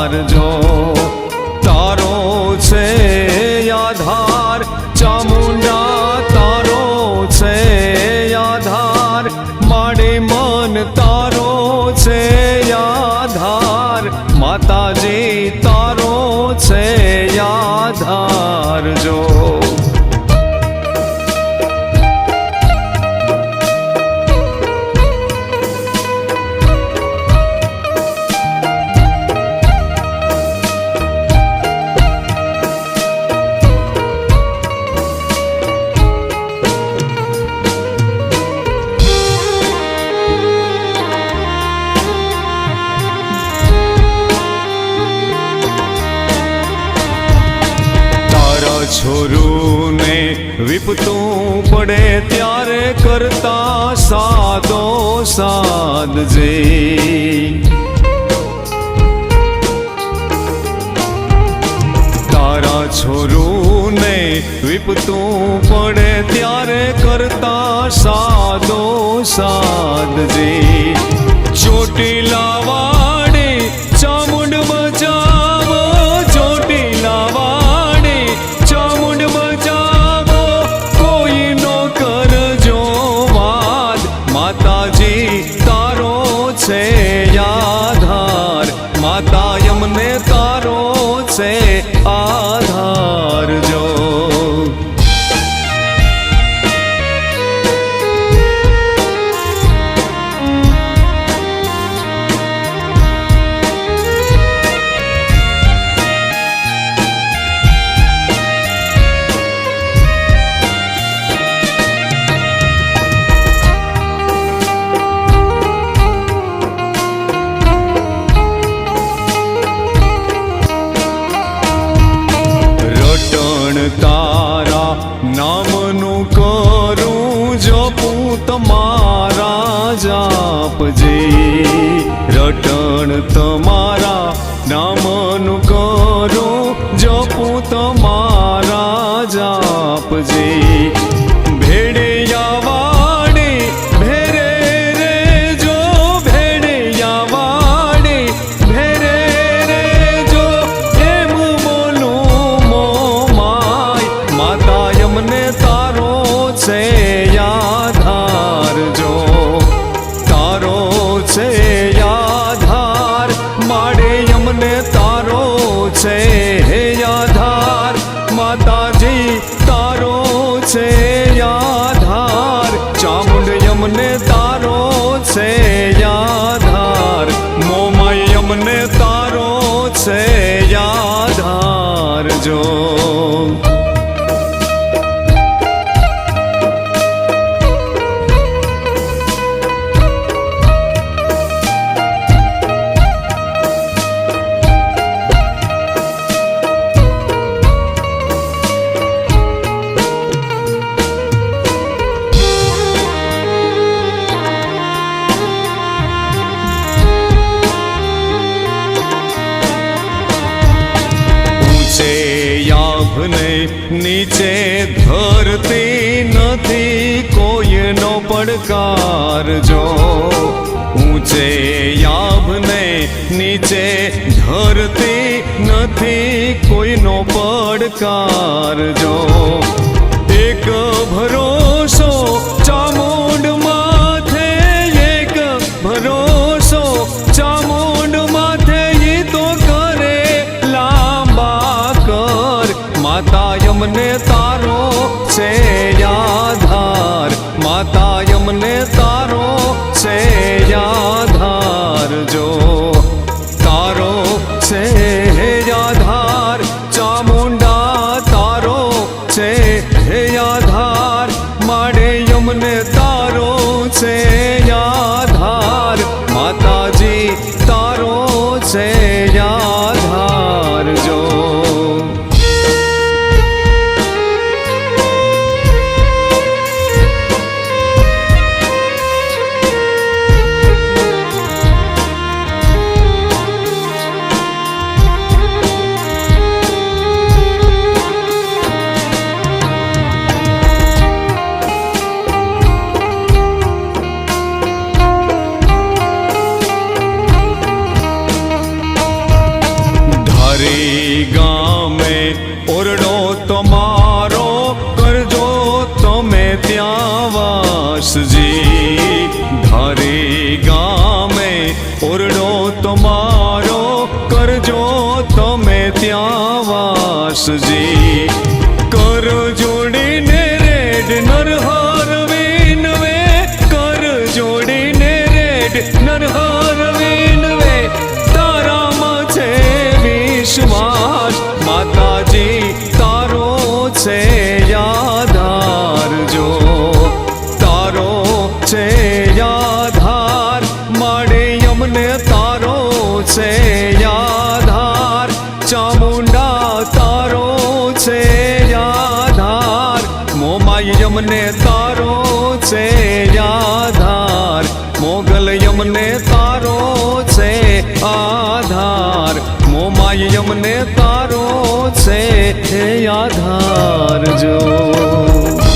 ધારજો તારો છે આધાર ચામુંડા તારો છે આધાર માડે મન તારો છે આધાર માતાજી તારો છે આધાર જો છોરું ને વિપતું પડે ત્યારે કરતા સાદો સાદજે તારા છોરું ને વિપતું પડે ત્યારે કરતા સાદો સાદજે ચોટીલા વાડી ચામુંડ બચાવો ચોટીલા છે આધાર માતા યમને તારો છે આધાર જો તારા નામનું કરું જપું તમારા જાપજે રટણ તમારા નામનું કરું જપું તમારા જાપજે ભેડિયા વાડે ભેરે રે જો ભેડિયા વાડે ભેરે રે જો એમ બોલું માતા યમને તારો છે આધાર જો તારો છે આધાર માડે યમને તારો છે આધાર માતાજી તારો છે આધાર ચામુંડ યમને તારો છે આધાર મોમાઈ યમને તારો છે આધાર જો નીચે ધરતી નથી કોઈનો પડકાર જો ઊંચે યાભને નીચે ધરતી નથી કોઈનો પડકાર જો એક ભરોસો ચામુંડ માથે એક ભરોસો ચામુંડ માથે ઈ તો કરે લાંબા કર માતા યમને તારો છે આધાર માતા યમને તારો છે આધાર જો તારો છે આધાર ચામુંડા તારો છે આધાર માડે યમને વાસજી ધારી ગામે ઓરડો તમારો કરજો તમે ત્યાં વાસજી કર જોડીને રેડ નરહર વિનવે કર જોડીને રેડ નરહર વિનવે તારામાં છે વિશ્વાસ માતાજી તારો છે આધાર જો તારો છે આધાર માડે અમને તારો છે આધાર ચામુંડા તારો છે આધાર મોમાઈ અમને તારો છે આધાર મોગલ અમને તારો છે આધાર મોમાઈ અમને તારો છે આધાર જો